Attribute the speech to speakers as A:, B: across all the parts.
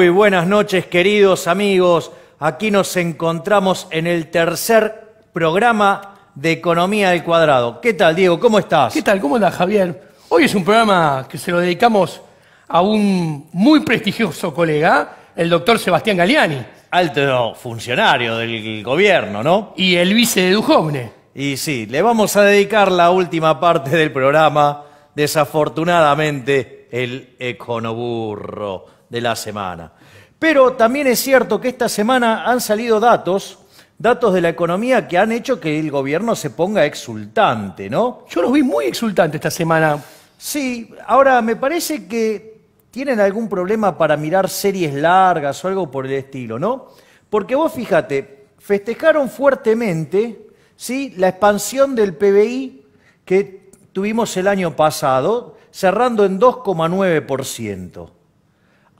A: Muy buenas noches, queridos amigos. Aquí nos encontramos en el tercer programa de Economía al Cuadrado. ¿Qué tal, Diego? ¿Cómo estás?
B: ¿Qué tal? ¿Cómo andas, Javier? Hoy es un programa que se lo dedicamos a un muy prestigioso colega, el doctor Sebastián Galiani.
A: Alto funcionario del gobierno, ¿no?
B: Y el vice de Duhovne.
A: Y sí, le vamos a dedicar la última parte del programa, desafortunadamente, el econoburro de la semana. Pero también es cierto que esta semana han salido datos de la economía que han hecho que el gobierno se ponga exultante, ¿no?
B: Yo los vi muy exultantes esta semana.
A: Sí, ahora me parece que tienen algún problema para mirar series largas o algo por el estilo, ¿no? Porque vos fíjate, festejaron fuertemente, ¿sí?, la expansión del PBI que tuvimos el año pasado, cerrando en 2,9%.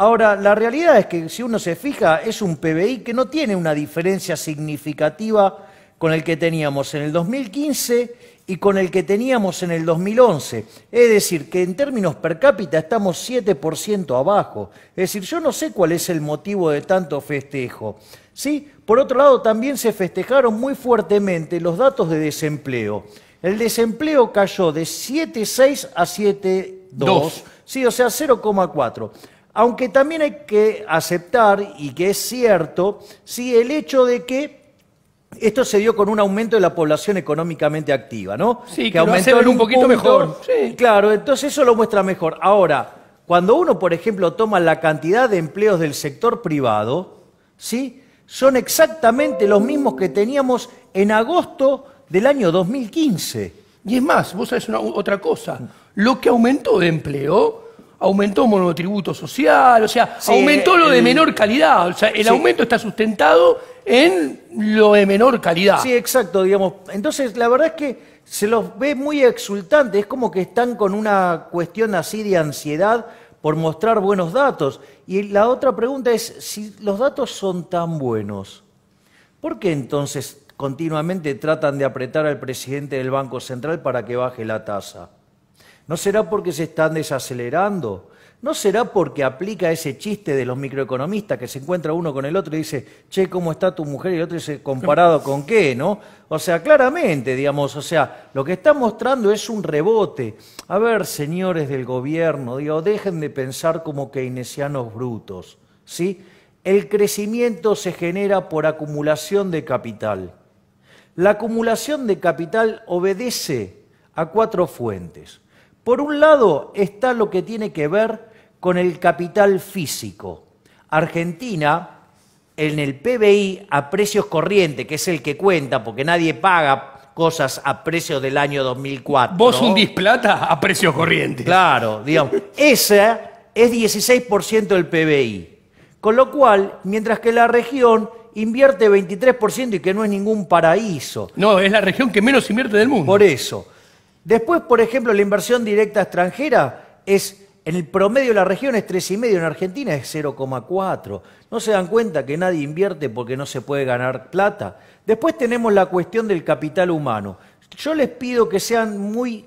A: Ahora, la realidad es que si uno se fija, es un PBI que no tiene una diferencia significativa con el que teníamos en el 2015 y con el que teníamos en el 2011. Es decir, que en términos per cápita estamos 7% abajo. Es decir, yo no sé cuál es el motivo de tanto festejo, ¿sí? Por otro lado, también se festejaron muy fuertemente los datos de desempleo. El desempleo cayó de 7,6 a 7,2, sí, o sea, 0,4. Aunque también hay que aceptar, y que es cierto, sí, el hecho de que esto se dio con un aumento de la población económicamente activa, ¿no?
B: Sí, que aumentó en un poquito mejor. Sí.
A: Claro, entonces eso lo muestra mejor. Ahora, cuando uno, por ejemplo, toma la cantidad de empleos del sector privado, ¿sí?, son exactamente los mismos que teníamos en agosto del año 2015.
B: Y es más, vos sabés otra cosa. Lo que aumentó de empleo, aumentó monotributo social, o sea, sí, aumentó lo de menor calidad. O sea, el aumento está sustentado en lo de menor calidad.
A: Sí, exacto, digamos. Entonces, la verdad es que se los ve muy exultantes, es como que están con una cuestión así de ansiedad por mostrar buenos datos. Y la otra pregunta es, si los datos son tan buenos, ¿por qué entonces continuamente tratan de apretar al presidente del Banco Central para que baje la tasa? ¿No será porque se están desacelerando? ¿No será porque aplica ese chiste de los microeconomistas que se encuentra uno con el otro y dice, che, ¿cómo está tu mujer? Y el otro dice, ¿comparado con qué? ¿No? O sea, claramente, digamos, o sea, lo que está mostrando es un rebote. A ver, señores del gobierno, digo, dejen de pensar como keynesianos brutos, ¿sí? El crecimiento se genera por acumulación de capital. La acumulación de capital obedece a 4 fuentes. Por un lado está lo que tiene que ver con el capital físico. Argentina, en el PBI a precios corrientes, que es el que cuenta, porque nadie paga cosas a precios del año 2004.
B: Vos hundís plata a precios corrientes.
A: Claro, digamos. Esa es 16% del PBI. Con lo cual, mientras que la región invierte 23% y que no es ningún paraíso.
B: No, es la región que menos invierte del mundo.
A: Por eso. Después, por ejemplo, la inversión directa extranjera es, en el promedio de la región es 3,5, en Argentina es 0,4. ¿No se dan cuenta que nadie invierte porque no se puede ganar plata? Después tenemos la cuestión del capital humano. Yo les pido que sean muy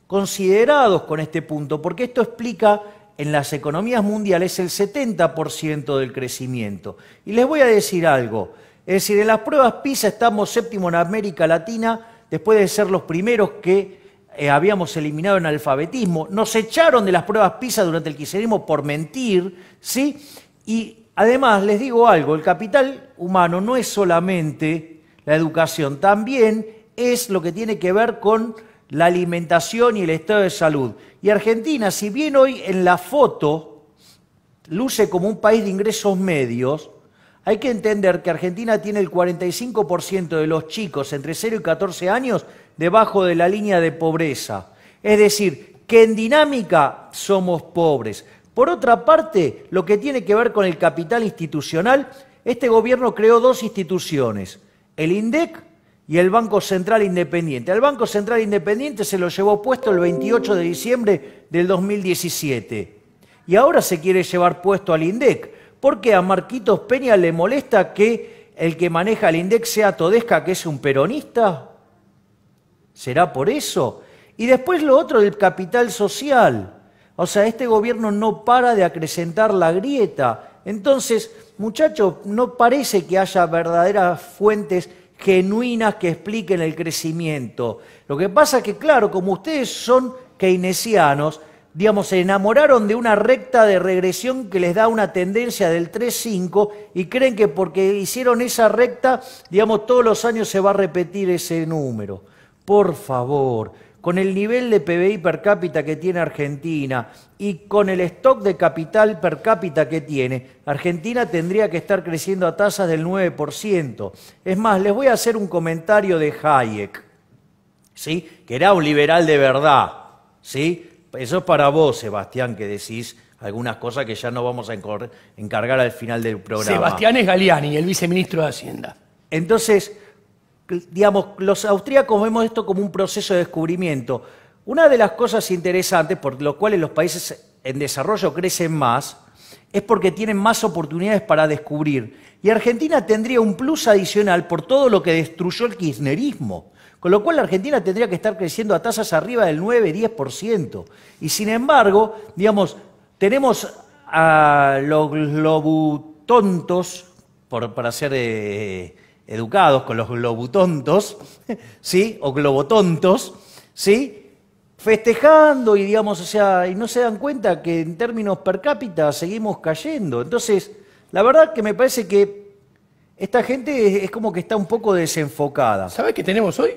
A: considerados con este punto, porque esto explica en las economías mundiales el 70% del crecimiento. Y les voy a decir algo, es decir, en las pruebas PISA estamos séptimo en América Latina, después de ser los primeros que habíamos eliminado en alfabetismo. Nos echaron de las pruebas PISA durante el kirchnerismo por mentir, ¿sí? Y además les digo algo, el capital humano no es solamente la educación, también es lo que tiene que ver con la alimentación y el estado de salud. Y Argentina, si bien hoy en la foto luce como un país de ingresos medios, hay que entender que Argentina tiene el 45% de los chicos entre 0 y 14 años debajo de la línea de pobreza. Es decir, que en dinámica somos pobres. Por otra parte, lo que tiene que ver con el capital institucional, este gobierno creó 2 instituciones, el INDEC y el Banco Central Independiente. Al Banco Central Independiente se lo llevó puesto el 28 de diciembre del 2017. Y ahora se quiere llevar puesto al INDEC. ¿Por qué a Marquitos Peña le molesta que el que maneja el INDEC sea Todesca, que es un peronista? ¿Será por eso? Y después lo otro del capital social. O sea, este gobierno no para de acrecentar la grieta Entonces, muchachos, no parece que haya verdaderas fuentes genuinas que expliquen el crecimiento. Lo que pasa es que, claro, como ustedes son keynesianos, digamos, se enamoraron de una recta de regresión que les da una tendencia del 3,5 y creen que porque hicieron esa recta, digamos, todos los años se va a repetir ese número. Por favor, con el nivel de PBI per cápita que tiene Argentina y con el stock de capital per cápita que tiene, Argentina tendría que estar creciendo a tasas del 9%. Es más, les voy a hacer un comentario de Hayek, ¿sí? Que era un liberal de verdad, ¿sí? Eso es para vos, Sebastián, que decís algunas cosas que ya no vamos a encargar al final del programa.
B: Sebastián es Galiani, el viceministro de Hacienda.
A: Entonces, digamos, los austríacos vemos esto como un proceso de descubrimiento. Una de las cosas interesantes por lo cuales los países en desarrollo crecen más es porque tienen más oportunidades para descubrir. Y Argentina tendría un plus adicional por todo lo que destruyó el kirchnerismo. Con lo cual la Argentina tendría que estar creciendo a tasas arriba del 9-10%. Y sin embargo, digamos, tenemos a los globutontos, para ser educados con los globutontos, ¿sí? O globotontos, ¿sí? Festejando y, digamos, o sea, y no se dan cuenta que en términos per cápita seguimos cayendo. Entonces, la verdad que me parece que esta gente es como que está un poco desenfocada.
B: ¿Sabés qué tenemos hoy?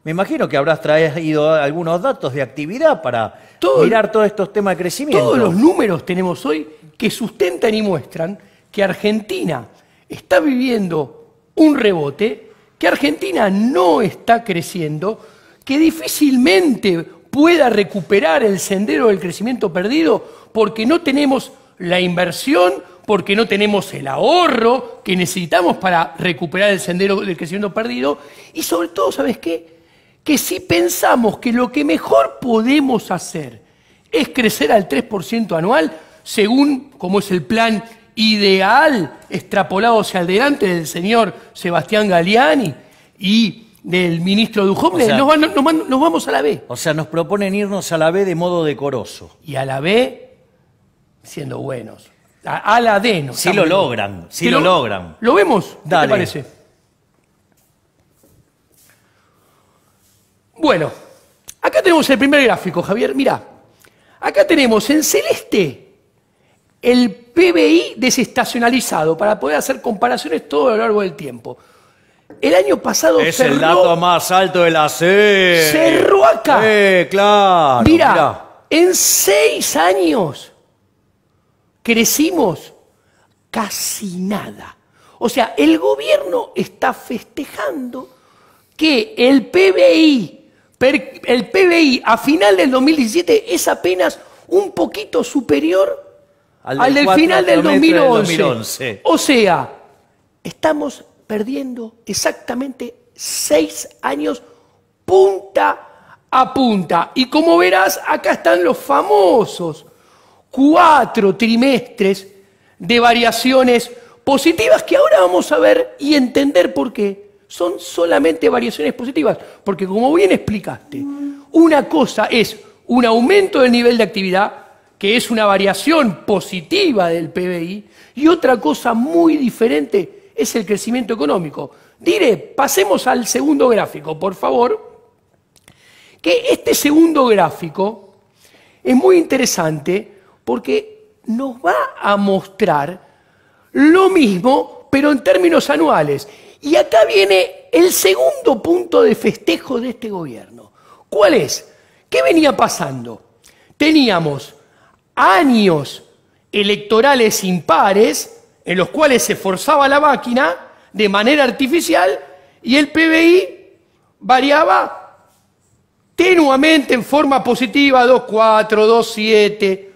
A: Me imagino que habrás traído algunos datos de actividad para mirar todos estos temas de crecimiento.
B: Todos los números tenemos hoy que sustentan y muestran que Argentina está viviendo un rebote, que Argentina no está creciendo, que difícilmente pueda recuperar el sendero del crecimiento perdido porque no tenemos la inversión, porque no tenemos el ahorro que necesitamos para recuperar el sendero del crecimiento perdido y sobre todo, ¿sabes qué? Que si pensamos que lo que mejor podemos hacer es crecer al 3% anual, según como es el plan ideal extrapolado hacia adelante del señor Sebastián Galiani y del ministro Duhovne,
A: O sea,
B: nos vamos a la B.
A: O sea, nos proponen irnos a la B de modo decoroso.
B: Y a la B siendo buenos. A la D no.
A: Sí lo logran, sí lo logran.
B: ¿Lo vemos? ¿Qué
A: Dale.
B: te parece? Bueno, acá tenemos el primer gráfico, Javier. Mirá, acá tenemos en celeste el PBI desestacionalizado para poder hacer comparaciones todo a lo largo del tiempo. El año pasado
A: Es el dato más alto de la serie.
B: cerró acá.
A: Claro.
B: Mirá, en 6 años crecimos casi nada. O sea, el gobierno está festejando que el PBI a final del 2017 es apenas un poquito superior al del final del 2011. O sea, estamos perdiendo exactamente 6 años punta a punta. Y como verás, acá están los famosos 4 trimestres de variaciones positivas que ahora vamos a ver y entender por qué. Son solamente variaciones positivas, porque como bien explicaste, una cosa es un aumento del nivel de actividad, que es una variación positiva del PBI, y otra cosa muy diferente es el crecimiento económico. Diré, pasemos al segundo gráfico, por favor, que este segundo gráfico es muy interesante porque nos va a mostrar lo mismo, pero en términos anuales. Y acá viene el segundo punto de festejo de este gobierno. ¿Cuál es? ¿Qué venía pasando? Teníamos años electorales impares en los cuales se forzaba la máquina de manera artificial y el PBI variaba tenuamente en forma positiva 2,4, 2,7,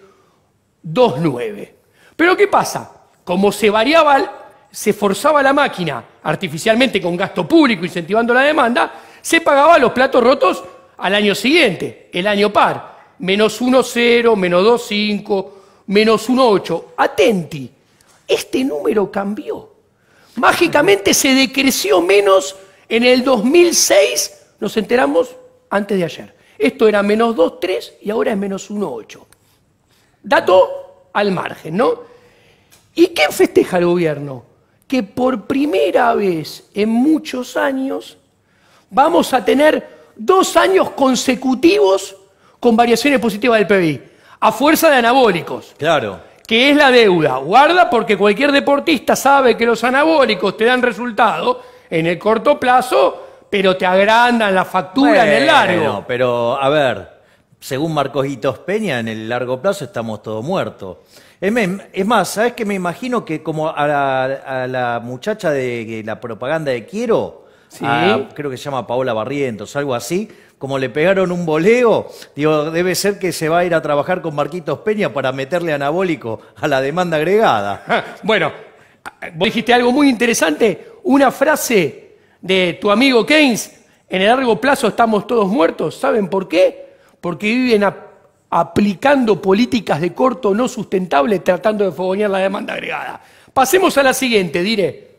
B: 2,9. Pero ¿qué pasa? Como se forzaba la máquina artificialmente con gasto público incentivando la demanda, se pagaban los platos rotos al año siguiente, el año par, menos 1,0, menos 2,5, menos 1,8. Atenti, este número cambió. Mágicamente se decreció menos en el 2006, nos enteramos antes de ayer. Esto era menos 2,3 y ahora es menos 1,8. Dato al margen, ¿no? ¿Y qué festeja el gobierno? Que por primera vez en muchos años vamos a tener 2 años consecutivos con variaciones positivas del PBI, a fuerza de anabólicos.
A: Claro.
B: Que es la deuda. Guarda, porque cualquier deportista sabe que los anabólicos te dan resultado en el corto plazo, pero te agrandan la factura en el largo.
A: No, pero a ver, según Marcos Peña, en el largo plazo estamos todos muertos. Es más, ¿sabes qué? Me imagino que como a la muchacha de la propaganda de Quiero,
B: Sí.
A: creo que se llama Paola Barrientos, algo así, como le pegaron un boleo, digo, debe ser que se va a ir a trabajar con Marquitos Peña para meterle anabólico a la demanda agregada.
B: Bueno, vos dijiste algo muy interesante, una frase de tu amigo Keynes, en el largo plazo estamos todos muertos. ¿Saben por qué? Porque viven aplicando políticas de corto no sustentables tratando de fogonear la demanda agregada. Pasemos a la siguiente, diré.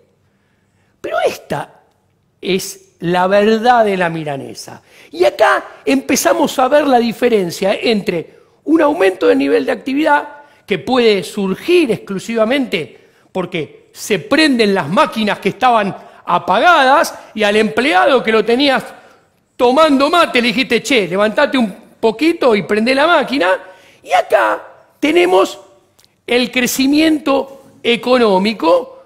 B: Pero esta es la verdad de la milanesa. Y acá empezamos a ver la diferencia entre un aumento del nivel de actividad que puede surgir exclusivamente porque se prenden las máquinas que estaban apagadas y al empleado que lo tenías tomando mate le dijiste, che, levantate un poquito y prende la máquina. Y acá tenemos el crecimiento económico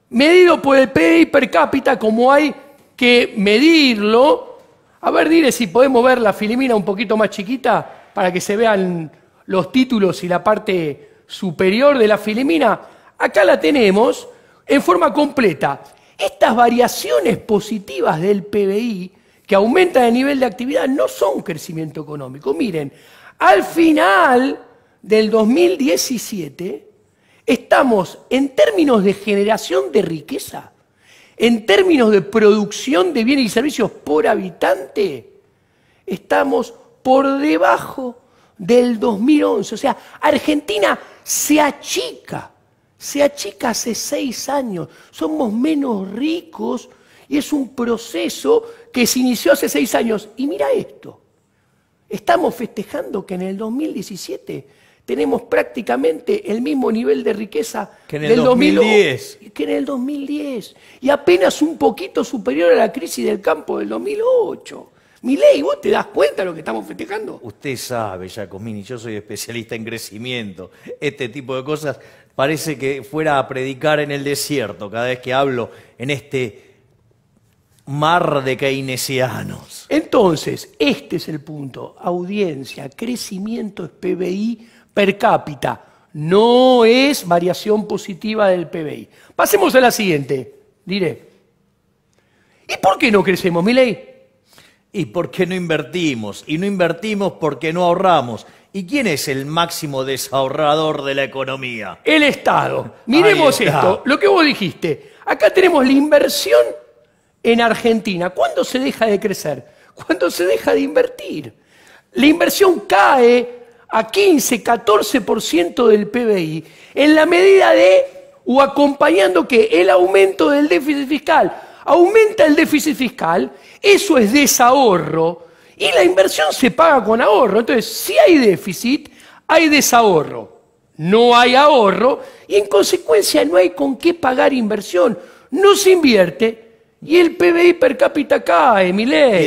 B: medido por el PIB per cápita como hay que medirlo. A ver, dile si podemos ver la filimina un poquito más chiquita para que se vean los títulos y la parte superior de la filimina. Acá la tenemos en forma completa. Estas variaciones positivas del PBI que aumentan el nivel de actividad no son crecimiento económico. Miren, al final del 2017 estamos en términos de generación de riqueza, en términos de producción de bienes y servicios por habitante, estamos por debajo del 2011. O sea, Argentina se achica hace 6 años. Somos menos ricos y es un proceso que se inició hace 6 años. Y mira esto, estamos festejando que en el 2017 tenemos prácticamente el mismo nivel de riqueza
A: que en el 2010.
B: Que en el 2010. Y apenas un poquito superior a la crisis del campo del 2008. Milei, ¿vos te das cuenta de lo que estamos festejando?
A: Usted sabe, Giacomini, yo soy especialista en crecimiento. Este tipo de cosas parece que fuera a predicar en el desierto cada vez que hablo en este mar de keynesianos.
B: Entonces, este es el punto. Audiencia, crecimiento es PBI per cápita. No es variación positiva del PBI. Pasemos a la siguiente. Diré. ¿Y por qué no crecemos, Milei?
A: ¿Y por qué no invertimos? Y no invertimos porque no ahorramos. ¿Y quién es el máximo desahorrador de la economía?
B: El Estado. Miremos esto, lo que vos dijiste. Acá tenemos la inversión en Argentina. ¿Cuándo se deja de crecer? ¿Cuándo se deja de invertir? La inversión cae a 15, 14% del PBI en la medida de, o acompañando que el aumento del déficit fiscal. Aumenta el déficit fiscal, eso es desahorro, y la inversión se paga con ahorro. Entonces, si hay déficit, hay desahorro. No hay ahorro, y en consecuencia no hay con qué pagar inversión. No se invierte, y el PBI per cápita cae, Milei.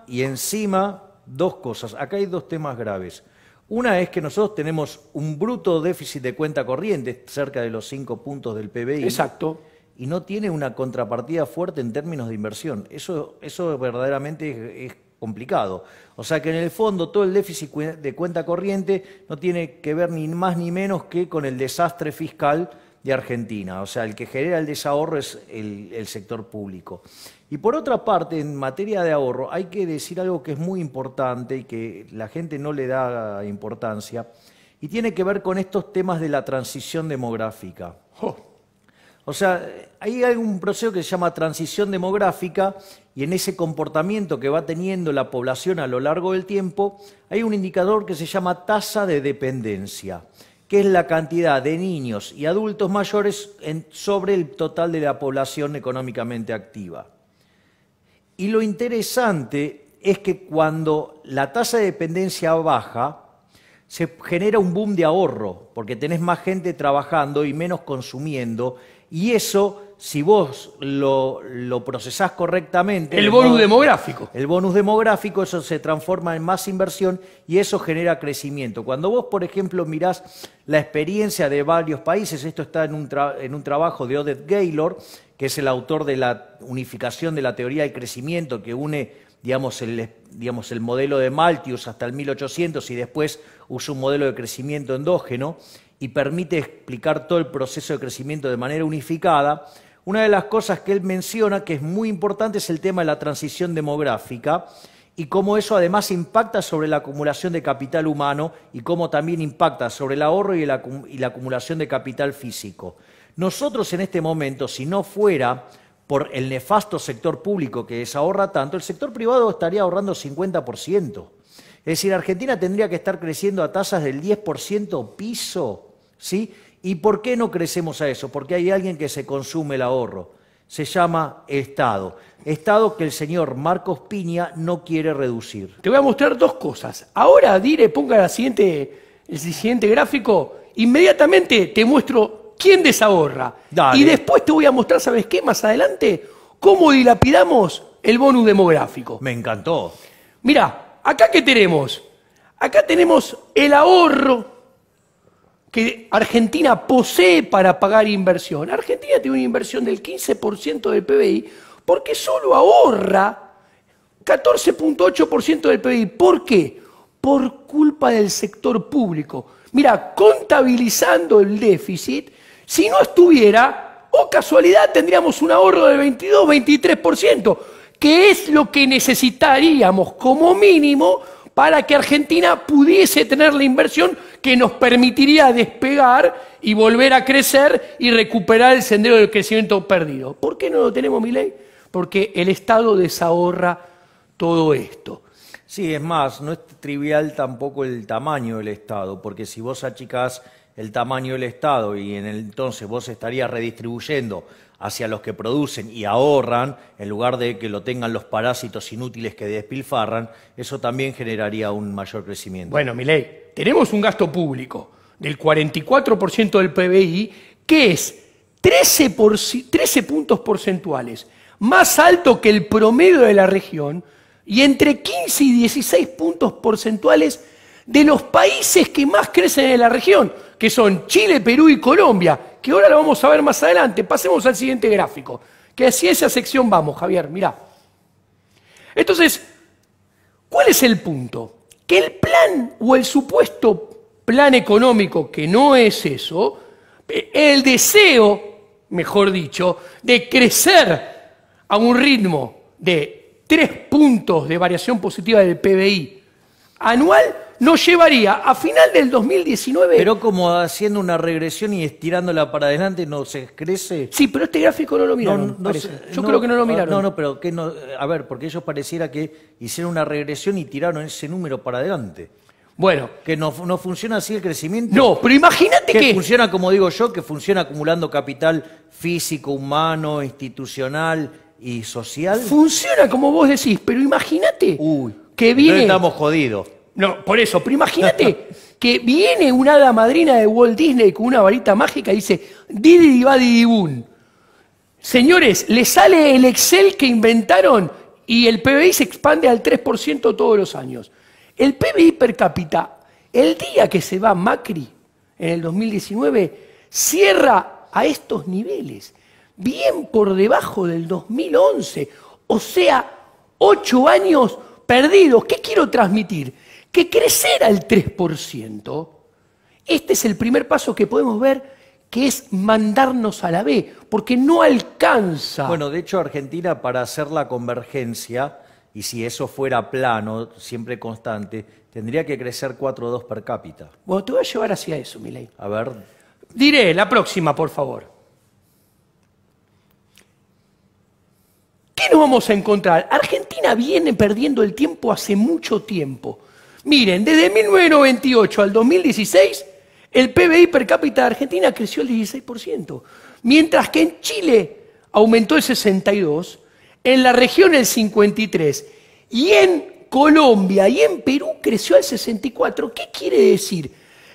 A: Y encima, 2 cosas. Acá hay 2 temas graves. Una es que nosotros tenemos un bruto déficit de cuenta corriente, cerca de los 5 puntos del PBI.
B: Exacto.
A: Y no tiene una contrapartida fuerte en términos de inversión. Eso verdaderamente es complicado. O sea que en el fondo todo el déficit de cuenta corriente no tiene que ver ni más ni menos que con el desastre fiscal de Argentina. O sea, el que genera el desahorro es el sector público. Y por otra parte, en materia de ahorro, hay que decir algo que es muy importante y que la gente no le da importancia, y tiene que ver con estos temas de la transición demográfica. O sea, hay un proceso que se llama transición demográfica, y en ese comportamiento que va teniendo la población a lo largo del tiempo, hay un indicador que se llama tasa de dependencia, que es la cantidad de niños y adultos mayores sobre el total de la población económicamente activa. Y lo interesante es que cuando la tasa de dependencia baja, se genera un boom de ahorro, porque tenés más gente trabajando y menos consumiendo, y eso, si vos lo procesás correctamente...
B: El bonus demográfico.
A: El bonus demográfico, eso se transforma en más inversión y eso genera crecimiento. Cuando vos, por ejemplo, mirás la experiencia de varios países, esto está en un trabajo de Oded Gaylor, que es el autor de la unificación de la teoría del crecimiento, que une, digamos, el modelo de Malthus hasta el 1800 y después usa un modelo de crecimiento endógeno y permite explicar todo el proceso de crecimiento de manera unificada. Una de las cosas que él menciona que es muy importante es el tema de la transición demográfica y cómo eso además impacta sobre la acumulación de capital humano y cómo también impacta sobre el ahorro y la acumulación de capital físico. Nosotros en este momento, si no fuera por el nefasto sector público que desahorra tanto, el sector privado estaría ahorrando 50%. Es decir, Argentina tendría que estar creciendo a tasas del 10% piso, ¿sí? ¿Y por qué no crecemos a eso? Porque hay alguien que se consume el ahorro. Se llama Estado. Estado que el señor Marcos Piña no quiere reducir.
B: Te voy a mostrar dos cosas. Ahora, Dire, ponga el siguiente gráfico. Inmediatamente te muestro quién desahorra.
A: Dale.
B: Y después te voy a mostrar, ¿sabes qué? Más adelante, cómo dilapidamos el bonus demográfico.
A: Me encantó.
B: Mirá, ¿acá qué tenemos? Acá tenemos el ahorro que Argentina posee para pagar inversión. Argentina tiene una inversión del 15% del PBI porque solo ahorra 14.8% del PBI. ¿Por qué? Por culpa del sector público. Mira, contabilizando el déficit, si no estuviera, o casualidad, tendríamos un ahorro del 22-23%, que es lo que necesitaríamos como mínimo para que Argentina pudiese tener la inversión que nos permitiría despegar y volver a crecer y recuperar el sendero del crecimiento perdido. ¿Por qué no lo tenemos, Milei? Porque el Estado desahorra todo esto.
A: Sí, es más, no es trivial tampoco el tamaño del Estado, porque si vos achicás el tamaño del Estado y entonces vos estarías redistribuyendo hacia los que producen y ahorran, en lugar de que lo tengan los parásitos inútiles que despilfarran, eso también generaría un mayor crecimiento.
B: Bueno, Milei, tenemos un gasto público del 44% del PBI, que es 13 puntos porcentuales, más alto que el promedio de la región, y entre 15 y 16 puntos porcentuales de los países que más crecen en la región, que son Chile, Perú y Colombia, que ahora lo vamos a ver más adelante. Pasemos al siguiente gráfico, que hacia esa sección vamos, Javier, mirá. Entonces, ¿cuál es el punto? Que el plan o el supuesto plan económico, que no es eso, el deseo, mejor dicho, de crecer a un ritmo de 3 puntos de variación positiva del PBI anual, nos llevaría a final del 2019...
A: Pero como haciendo una regresión y estirándola para adelante no se crece...
B: Sí, pero este gráfico no lo miraron, Yo creo que no lo miraron.
A: No, pero que no, a ver, porque ellos pareciera que hicieron una regresión y tiraron ese número para adelante.
B: Bueno.
A: Que no funciona así el crecimiento.
B: No, pero imagínate que...
A: funciona, como digo yo, que funciona acumulando capital físico, humano, institucional y social.
B: Funciona como vos decís, pero imagínate que viene...
A: No estamos jodidos.
B: No, por eso, pero imagínate que viene una hada madrina de Walt Disney con una varita mágica y dice, Didi va Didibun. Señores, le sale el Excel que inventaron y el PBI se expande al 3% todos los años. El PBI per cápita, el día que se va Macri, en el 2019, cierra a estos niveles, bien por debajo del 2011, o sea, 8 años perdidos. ¿Qué quiero transmitir? Que crecer al 3%, este es el primer paso que podemos ver, que es mandarnos a la B, porque no alcanza.
A: Bueno, de hecho, Argentina, para hacer la convergencia, y si eso fuera plano, siempre constante, tendría que crecer 4,2 per cápita.
B: Bueno, te voy a llevar hacia eso, Milei.
A: A ver.
B: Diré, la próxima, por favor. ¿Qué nos vamos a encontrar? Argentina viene perdiendo el tiempo hace mucho tiempo. Miren, desde 1998 al 2016, el PBI per cápita de Argentina creció el 16%, mientras que en Chile aumentó el 62%, en la región el 53%, y en Colombia y en Perú creció al 64%. ¿Qué quiere decir?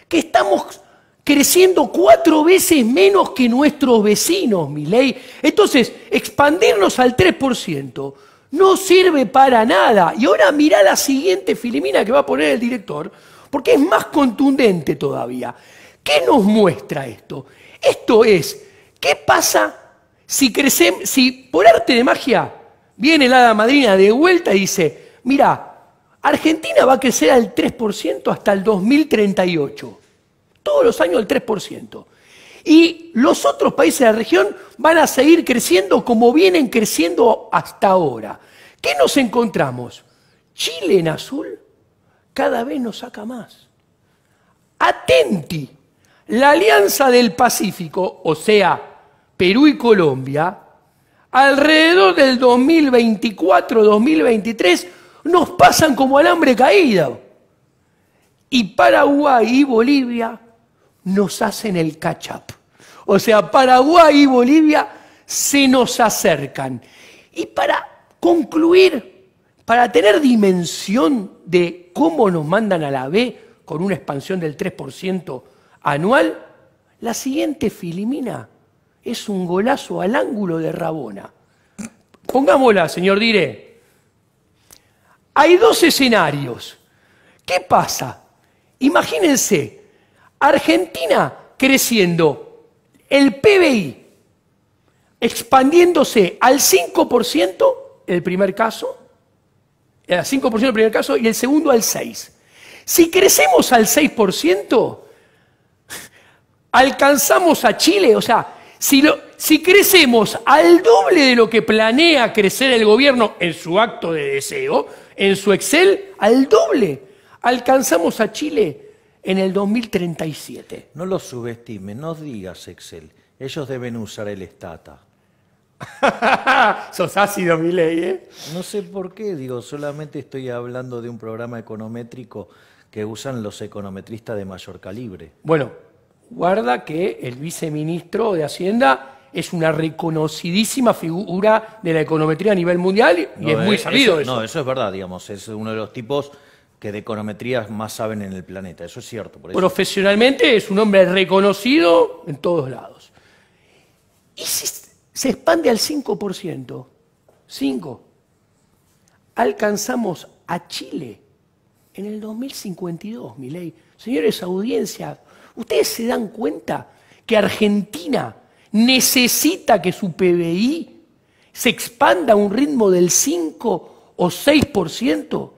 B: Que estamos creciendo 4 veces menos que nuestros vecinos, Milei. Entonces, expandirnos al 3% no sirve para nada. Y ahora mirá la siguiente filimina que va a poner el director, porque es más contundente todavía. ¿Qué nos muestra esto? Esto es, ¿qué pasa si crecemos, si por arte de magia viene la hada madrina de vuelta y dice, mira, Argentina va a crecer al 3% hasta el 2038. Todos los años al 3%. Y los otros países de la región van a seguir creciendo como vienen creciendo hasta ahora. ¿Qué nos encontramos? Chile en azul cada vez nos saca más. Atenti, la Alianza del Pacífico, o sea, Perú y Colombia, alrededor del 2024-2023 nos pasan como alambre caído. Y Paraguay y Bolivia nos hacen el catch-up. O sea, Paraguay y Bolivia se nos acercan. Y para concluir, para tener dimensión de cómo nos mandan a la B con una expansión del 3% anual, la siguiente filimina es un golazo al ángulo de Rabona. Pongámosla, señor Dire. Hay 2 escenarios. ¿Qué pasa? Imagínense, Argentina creciendo, el PBI expandiéndose al 5%, el primer caso, al 5% el primer caso y el segundo al 6%. Si crecemos al 6%, alcanzamos a Chile, o sea, si crecemos al doble de lo que planea crecer el gobierno en su acto de deseo, en su Excel, al doble, alcanzamos a Chile en el 2037.
A: No los subestimes, no digas Excel. Ellos deben usar el Stata.
B: Sos ácido, Milei, ¿eh?
A: No sé por qué, digo, solamente estoy hablando de un programa econométrico que usan los econometristas de mayor calibre.
B: Bueno, guarda que el viceministro de Hacienda es una reconocidísima figura de la econometría a nivel mundial y es muy sabido eso.
A: No, eso es verdad, digamos, es uno de los tipos que de econometría más saben en el planeta, eso es cierto. Por eso.
B: Profesionalmente es un hombre reconocido en todos lados. Y si se expande al 5%, 5%, alcanzamos a Chile en el 2052, Milei. Señores, audiencia, ¿ustedes se dan cuenta que Argentina necesita que su PBI se expanda a un ritmo del 5 o 6%?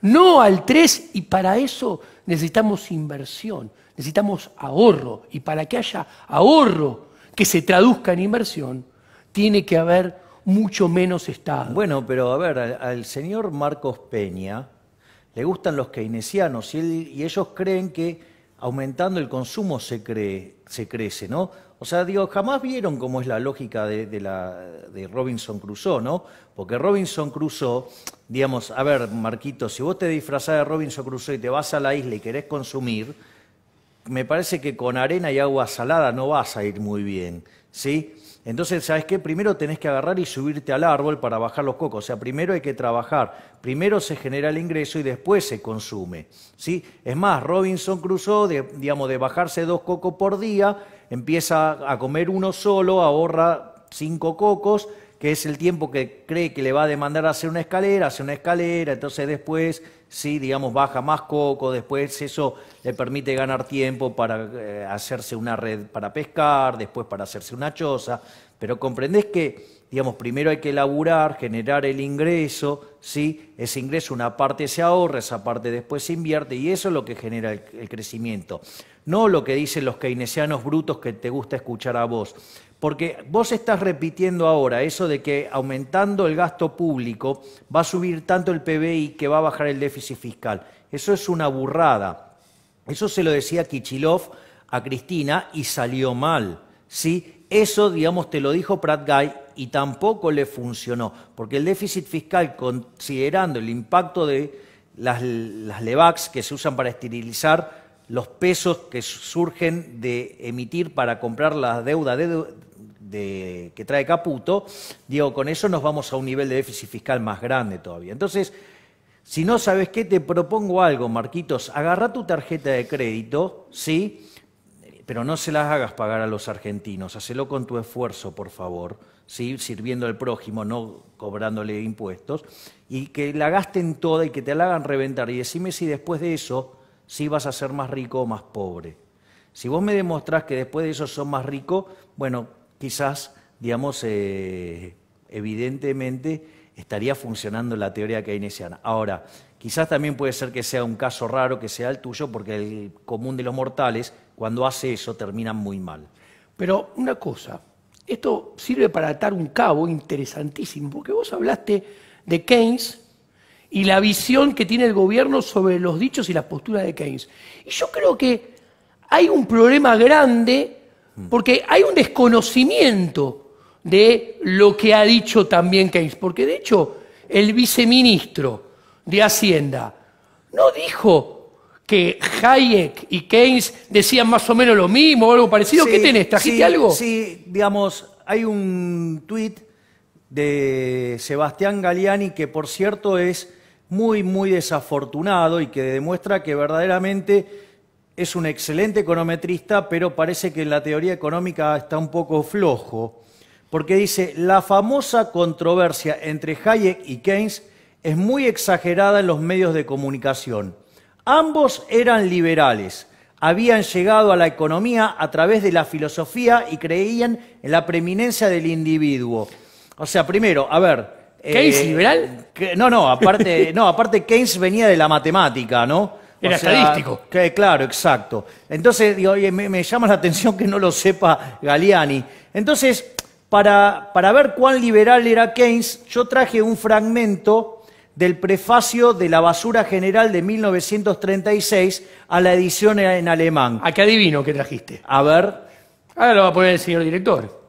B: No al 3%, y para eso necesitamos inversión, necesitamos ahorro, y para que haya ahorro que se traduzca en inversión, tiene que haber mucho menos Estado.
A: Bueno, pero a ver, al señor Marcos Peña le gustan los keynesianos y ellos creen que aumentando el consumo se crece, ¿no? O sea, digo, jamás vieron cómo es la lógica de Robinson Crusoe, ¿no? Porque Robinson Crusoe, digamos, a ver, Marquito, si vos te disfrazás de Robinson Crusoe y te vas a la isla y querés consumir, me parece que con arena y agua salada no vas a ir muy bien, ¿sí? Entonces, ¿sabes qué? Primero tenés que agarrar y subirte al árbol para bajar los cocos. O sea, primero hay que trabajar. Primero se genera el ingreso y después se consume, ¿sí? Es más, Robinson Crusoe, digamos, de bajarse 2 cocos por día, empieza a comer uno solo, ahorra 5 cocos, que es el tiempo que cree que le va a demandar hacer una escalera, hace una escalera, entonces después, sí, digamos, baja más coco, después eso le permite ganar tiempo para hacerse una red para pescar, después para hacerse una choza, pero comprendés que, digamos, primero hay que laburar, generar el ingreso, ¿sí? Ese ingreso una parte se ahorra, esa parte después se invierte y eso es lo que genera el crecimiento. No lo que dicen los keynesianos brutos que te gusta escuchar a vos. Porque vos estás repitiendo ahora eso de que aumentando el gasto público va a subir tanto el PBI que va a bajar el déficit fiscal. Eso es una burrada. Eso se lo decía Kicillof a Cristina y salió mal, ¿sí? Eso, digamos, te lo dijo Prat Guy y tampoco le funcionó. Porque el déficit fiscal, considerando el impacto de las LEVACs que se usan para esterilizar los pesos que surgen de emitir para comprar la deuda que trae Caputo, digo, con eso nos vamos a un nivel de déficit fiscal más grande todavía. Entonces, Si no sabes qué, te propongo algo, Marquitos. Agarrá tu tarjeta de crédito, ¿sí? Pero no se las hagas pagar a los argentinos. Hacelo con tu esfuerzo, por favor, ¿sí? Sirviendo al prójimo, no cobrándole impuestos. Y que la gasten toda y que te la hagan reventar. Y decime si después de eso, sí vas a ser más rico o más pobre. Si vos me demostrás que después de eso sos más rico, bueno, quizás, digamos, evidentemente estaría funcionando la teoría keynesiana. Ahora, quizás también puede ser que sea un caso raro, que sea el tuyo, porque el común de los mortales, cuando hace eso, terminan muy mal.
B: Pero una cosa, esto sirve para atar un cabo interesantísimo, porque vos hablaste de Keynes y la visión que tiene el gobierno sobre los dichos y las posturas de Keynes. Y yo creo que hay un problema grande, porque hay un desconocimiento de lo que ha dicho también Keynes, porque de hecho el viceministro de Hacienda no dijo que Hayek y Keynes decían más o menos lo mismo o algo parecido.
A: Sí,
B: ¿qué tenés? ¿Trajiste
A: sí,
B: algo?
A: Sí, digamos, hay un tuit de Sebastián Galiani que por cierto es muy, muy desafortunado y que demuestra que verdaderamente es un excelente econometrista, pero parece que en la teoría económica está un poco flojo. Porque dice, la famosa controversia entre Hayek y Keynes es muy exagerada en los medios de comunicación. Ambos eran liberales, habían llegado a la economía a través de la filosofía y creían en la preeminencia del individuo. O sea, primero, a ver...
B: ¿Keynes liberal?
A: Aparte Keynes venía de la matemática, ¿no?
B: Era estadístico.
A: Claro, exacto. Entonces, digo, me llama la atención que no lo sepa Galiani. Entonces... Para ver cuán liberal era Keynes, yo traje un fragmento del prefacio de La basura general de 1936 a la edición en alemán.
B: ¿A qué adivino que trajiste?
A: A ver.
B: Ahora lo va a poner el señor director.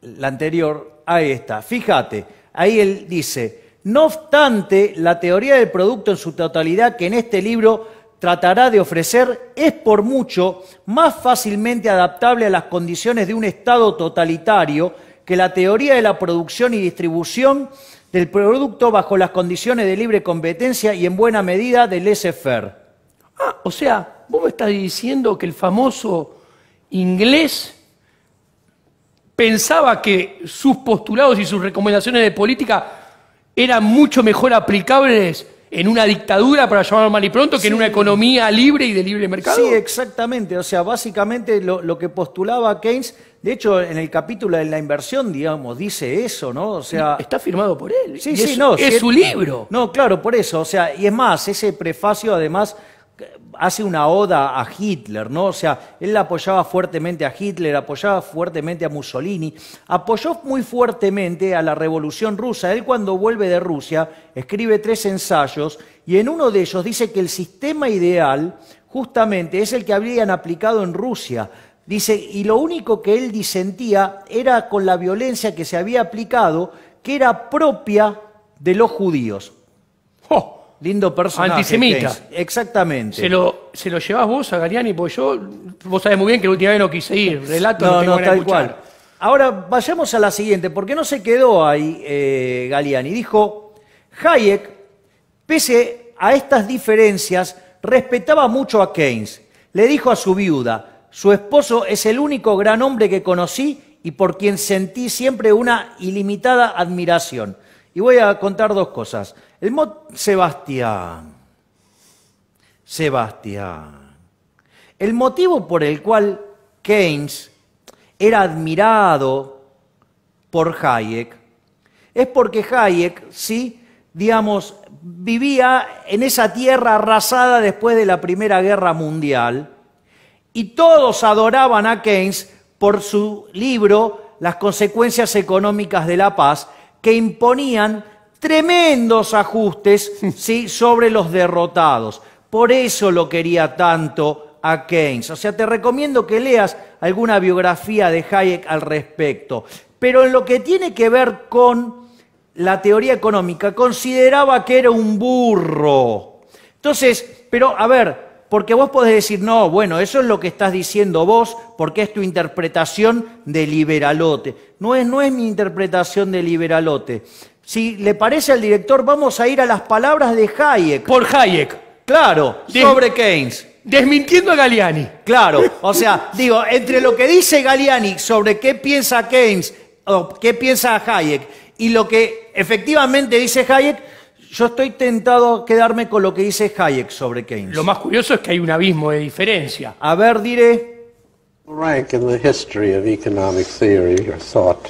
A: La anterior, ahí está. Fíjate, ahí él dice, no obstante, la teoría del producto en su totalidad que en este libro tratará de ofrecer es por mucho más fácilmente adaptable a las condiciones de un Estado totalitario que la teoría de la producción y distribución del producto bajo las condiciones de libre competencia y en buena medida del laissez-faire.
B: Ah, o sea, vos me estás diciendo que el famoso inglés pensaba que sus postulados y sus recomendaciones de política eran mucho mejor aplicables en una dictadura, para llamarlo mal y pronto, que en una economía libre y de libre mercado.
A: Sí, exactamente. O sea, básicamente lo que postulaba Keynes, de hecho, en el capítulo de la inversión, digamos, dice eso, ¿no? O sea,
B: está firmado por él.
A: Sí,
B: sí, no. Es su libro.
A: No, claro, por eso. O sea, y es más, ese prefacio además hace una oda a Hitler, ¿no? O sea, él apoyaba fuertemente a Hitler, apoyaba fuertemente a Mussolini, apoyó muy fuertemente a la Revolución Rusa. Él cuando vuelve de Rusia escribe 3 ensayos y en uno de ellos dice que el sistema ideal justamente es el que habrían aplicado en Rusia. Dice, y lo único que él disentía era con la violencia que se había aplicado, que era propia de los judíos.
B: ¡Oh!
A: Lindo personaje.
B: Antisemita.
A: Keynes. Exactamente.
B: ¿Se lo llevás vos a Galiani? Porque vos sabés muy bien que la última vez no quise ir. Relato
A: no, tal cual. Ahora vayamos a la siguiente, porque no se quedó ahí Galiani. Dijo, Hayek, pese a estas diferencias, respetaba mucho a Keynes. Le dijo a su viuda, su esposo es el único gran hombre que conocí y por quien sentí siempre una ilimitada admiración. Y voy a contar 2 cosas. Sebastián. El motivo por el cual Keynes era admirado por Hayek es porque Hayek, sí, digamos, vivía en esa tierra arrasada después de la Primera Guerra Mundial y todos adoraban a Keynes por su libro Las consecuencias económicas de la paz, que imponían tremendos ajustes, ¿sí?, sobre los derrotados. Por eso lo quería tanto a Keynes. O sea, te recomiendo que leas alguna biografía de Hayek al respecto. Pero en lo que tiene que ver con la teoría económica, consideraba que era un burro. Entonces, pero a ver, porque vos podés decir, no, bueno, eso es lo que estás diciendo vos, porque es tu interpretación de liberalote. No es mi interpretación de liberalote. si le parece al director, vamos a ir a las palabras de Hayek.
B: Por Hayek.
A: Claro, sobre Keynes.
B: Desmintiendo a Galliani.
A: Claro, o sea, digo, entre lo que dice Galliani sobre qué piensa Keynes o qué piensa Hayek y lo que efectivamente dice Hayek, yo estoy tentado a quedarme con lo que dice Hayek sobre Keynes.
B: Lo más curioso es que hay un abismo de diferencia.
A: A ver, diré.
C: Rank in the history of economic theory or thought.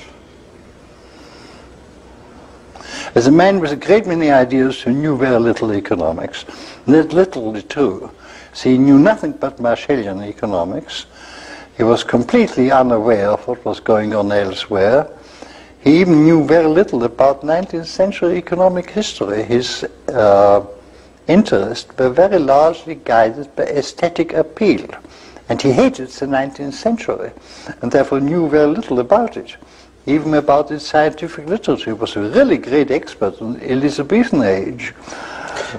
D: As a man with a great many ideas who knew very little economics, that literally true. So he knew nothing but Marshallian economics. He was completely unaware of what was going on elsewhere. He even knew very little about 19th century economic history. His interests were very largely guided by aesthetic appeal. And he hated the 19th century, and therefore knew very little about it. Even about its scientific literature. He was a really great expert on the Elizabethan age.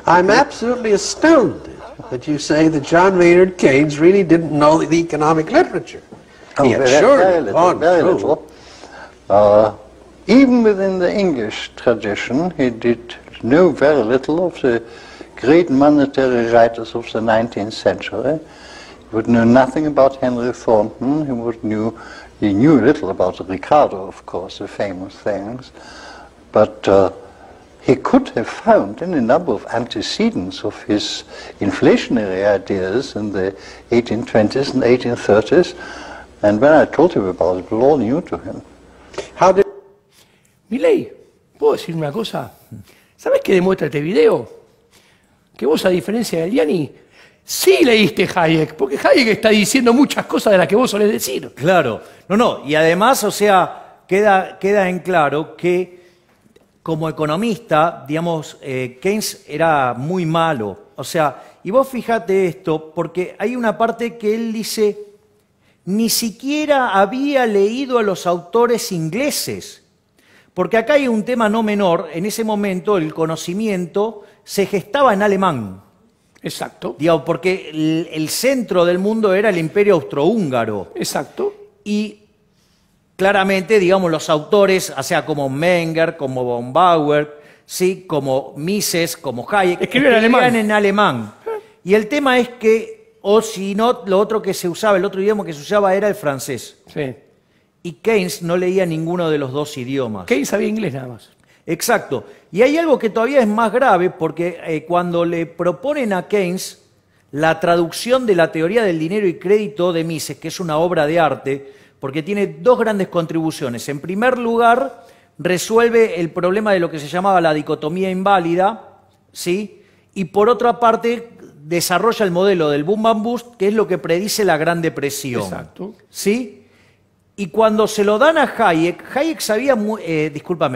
C: I'm absolutely astounded that you say that John Maynard Keynes really didn't know the economic literature.
D: Oh,
C: He had
D: very
C: surely
D: little,
C: gone
D: very
C: through.
D: little. Even within the English tradition, he did know very little of the great monetary writers of the 19th century. He would know nothing about Henry Thornton. He knew little about Ricardo, of course, the famous things. But he could have found any number of antecedents of his inflationary ideas in the 1820s and 1830s. And when I told him about it, it was all new to him.
C: How did
B: Milei, ¿puedo decir una cosa? ¿Sabes qué demuestra este video? Que vos, a diferencia de Galliani, sí leíste Hayek, porque Hayek está diciendo muchas cosas de las que vos solés decir.
A: Claro, no, y además, o sea, queda en claro que como economista, digamos, Keynes era muy malo. O sea, y vos fíjate esto, porque hay una parte que él dice, ni siquiera había leído a los autores ingleses. Porque acá hay un tema no menor, en ese momento el conocimiento se gestaba en alemán.
B: Exacto.
A: Digamos, porque el centro del mundo era el Imperio Austrohúngaro.
B: Exacto.
A: Y claramente, digamos, los autores, o sea, como Menger, como von Bauer, ¿sí? Como Mises, como Hayek,
B: escribían
A: en alemán. Y el tema es que, o si no, lo otro que se usaba, el otro idioma que se usaba era el francés.
B: Sí.
A: Y Keynes no leía ninguno de los dos idiomas.
B: Keynes sabía inglés nada más.
A: Exacto. Y hay algo que todavía es más grave, porque cuando le proponen a Keynes la traducción de la teoría del dinero y crédito de Mises, que es una obra de arte, porque tiene dos grandes contribuciones. En primer lugar, resuelve el problema de lo que se llamaba la dicotomía inválida, ¿sí? Y por otra parte, desarrolla el modelo del boom and bust, que es lo que predice la Gran Depresión.
B: Exacto.
A: ¿Sí? Y cuando se lo dan a Hayek sabía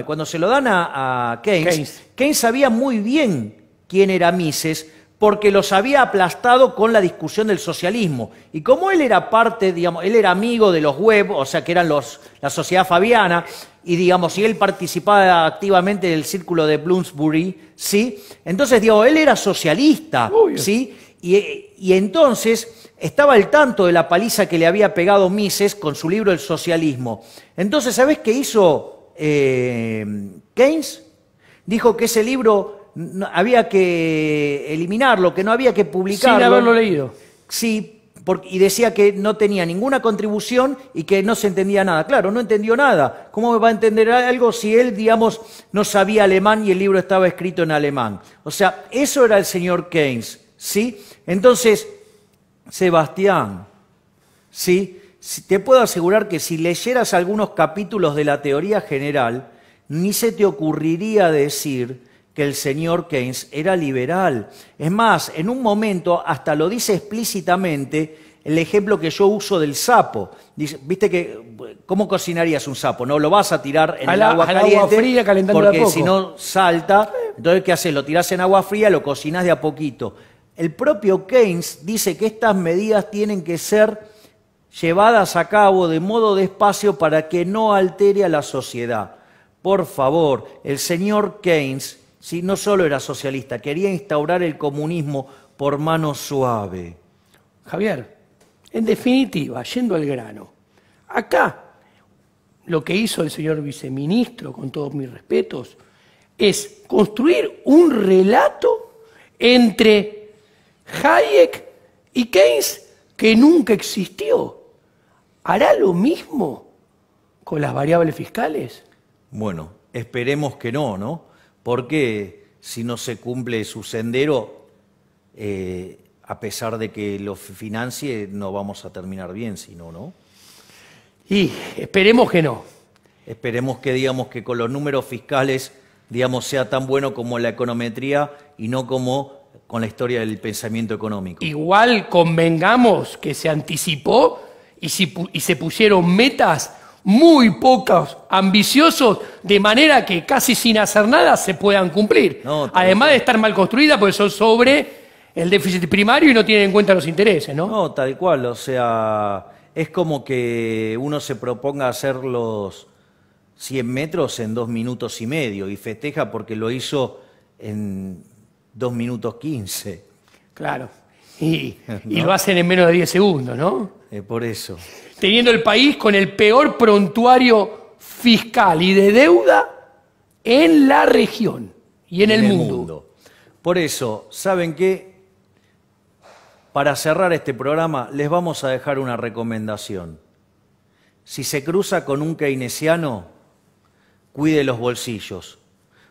A: cuando se lo dan a Keynes sabía muy bien quién era Mises, porque los había aplastado con la discusión del socialismo. Y como él era parte, digamos, él era amigo de los Webb, o sea, que eran la Sociedad Fabiana, y digamos, y él participaba activamente del círculo de Bloomsbury, ¿sí? Entonces, digamos, él era socialista, ¿sí? Y entonces estaba al tanto de la paliza que le había pegado Mises con su libro El socialismo. Entonces, ¿sabés qué hizo Keynes? Dijo que ese libro había que eliminarlo, que no había que publicarlo.
B: Sin haberlo leído.
A: Sí, y decía que no tenía ninguna contribución y que no se entendía nada. Claro, no entendió nada. ¿Cómo va a entender algo si él, digamos, no sabía alemán y el libro estaba escrito en alemán? O sea, eso era el señor Keynes, ¿sí? Entonces, Sebastián, ¿sí? Te puedo asegurar que si leyeras algunos capítulos de la teoría general, ni se te ocurriría decir que el señor Keynes era liberal. Es más, en un momento hasta lo dice explícitamente el ejemplo que yo uso del sapo. Dice, ¿viste que cómo cocinarías un sapo? No lo vas a tirar en el agua caliente,
B: agua fría, calentándola
A: porque
B: a poco.
A: si no salta. Entonces, ¿qué haces? Lo tirás en agua fría, lo cocinás de a poquito. El propio Keynes dice que estas medidas tienen que ser llevadas a cabo de modo despacio para que no altere a la sociedad. Por favor, el señor Keynes, ¿sí? No solo era socialista, quería instaurar el comunismo por mano suave.
B: Javier, en definitiva, yendo al grano, acá lo que hizo el señor viceministro, con todos mis respetos, es construir un relato entre Hayek y Keynes que nunca existió. ¿Hará lo mismo con las variables fiscales?
A: Bueno, esperemos que no, ¿no? Porque si no se cumple su sendero, a pesar de que lo financie, no vamos a terminar bien, si no, ¿no?
B: Y esperemos que no.
A: Esperemos que, digamos, que con los números fiscales, digamos, sea tan bueno como la econometría y no como con la historia del pensamiento económico.
B: Igual convengamos que se anticipó y se pusieron metas muy pocos, ambiciosos, de manera que casi sin hacer nada se puedan cumplir.
A: No,
B: además de estar mal construidas, porque son sobre el déficit primario y no tienen en cuenta los intereses, ¿no?
A: No, tal cual, o sea, es como que uno se proponga hacer los 100 metros en 2 minutos y medio y festeja porque lo hizo en 2 minutos 15.
B: Claro, y lo hacen en menos de 10 segundos, ¿no?
A: Por eso.
B: Teniendo el país con el peor prontuario fiscal y de deuda en la región y en el mundo.
A: Por eso, ¿saben qué? Para cerrar este programa, les vamos a dejar una recomendación. Si se cruza con un keynesiano, cuide los bolsillos,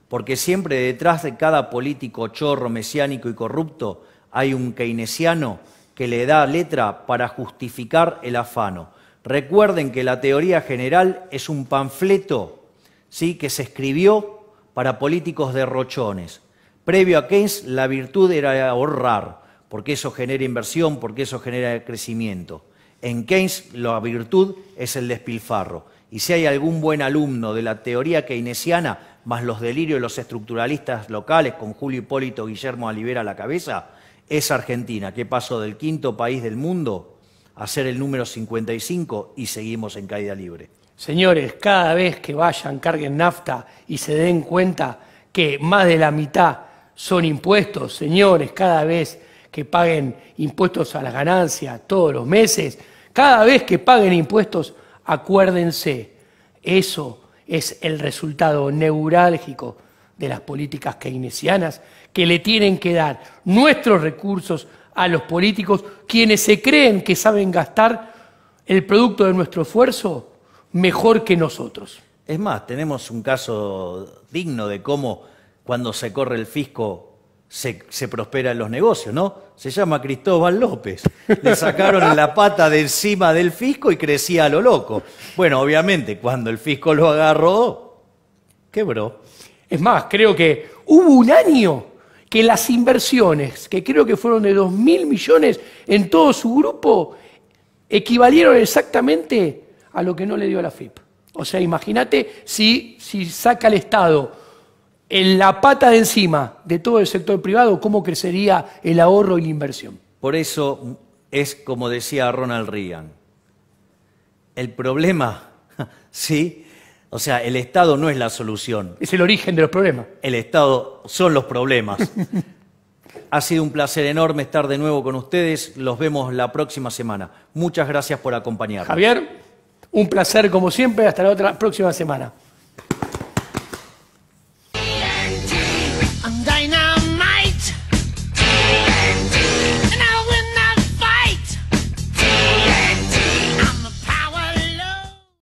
A: porque siempre detrás de cada político chorro, mesiánico y corrupto hay un keynesiano que le da letra para justificar el afano. Recuerden que la teoría general es un panfleto, ¿sí?, que se escribió para políticos derrochones. Previo a Keynes, la virtud era ahorrar, porque eso genera inversión, porque eso genera crecimiento. En Keynes, la virtud es el despilfarro. Y si hay algún buen alumno de la teoría keynesiana, más los delirios de los estructuralistas locales, con Julio Hipólito Guillermo Alivera a la cabeza, es Argentina, que pasó del 5º país del mundo a ser el número 55 y seguimos en caída libre.
B: Señores, cada vez que vayan, carguen nafta y se den cuenta que más de la mitad son impuestos, señores, cada vez que paguen impuestos a las ganancias todos los meses, cada vez que paguen impuestos, acuérdense, eso es el resultado neurálgico de las políticas keynesianas que le tienen que dar nuestros recursos a los políticos, quienes se creen que saben gastar el producto de nuestro esfuerzo mejor que nosotros.
A: Es más, tenemos un caso digno de cómo cuando se corre el fisco se prospera en los negocios, ¿no? Se llama Cristóbal López. Le sacaron la pata de encima del fisco y crecía a lo loco. Bueno, obviamente, cuando el fisco lo agarró, quebró.
B: Es más, creo que hubo un año que las inversiones, que creo que fueron de 2.000 millones en todo su grupo, equivalieron exactamente a lo que no le dio a la FIP. O sea, imagínate si saca el Estado en la pata de encima de todo el sector privado, cómo crecería el ahorro y la inversión.
A: Por eso es como decía Ronald Reagan. El problema, ¿sí? O sea, el Estado no es la solución.
B: Es el origen de los problemas.
A: El Estado son los problemas. Ha sido un placer enorme estar de nuevo con ustedes. Los vemos la próxima semana. Muchas gracias por acompañarnos.
B: Javier, un placer como siempre. Hasta la próxima semana.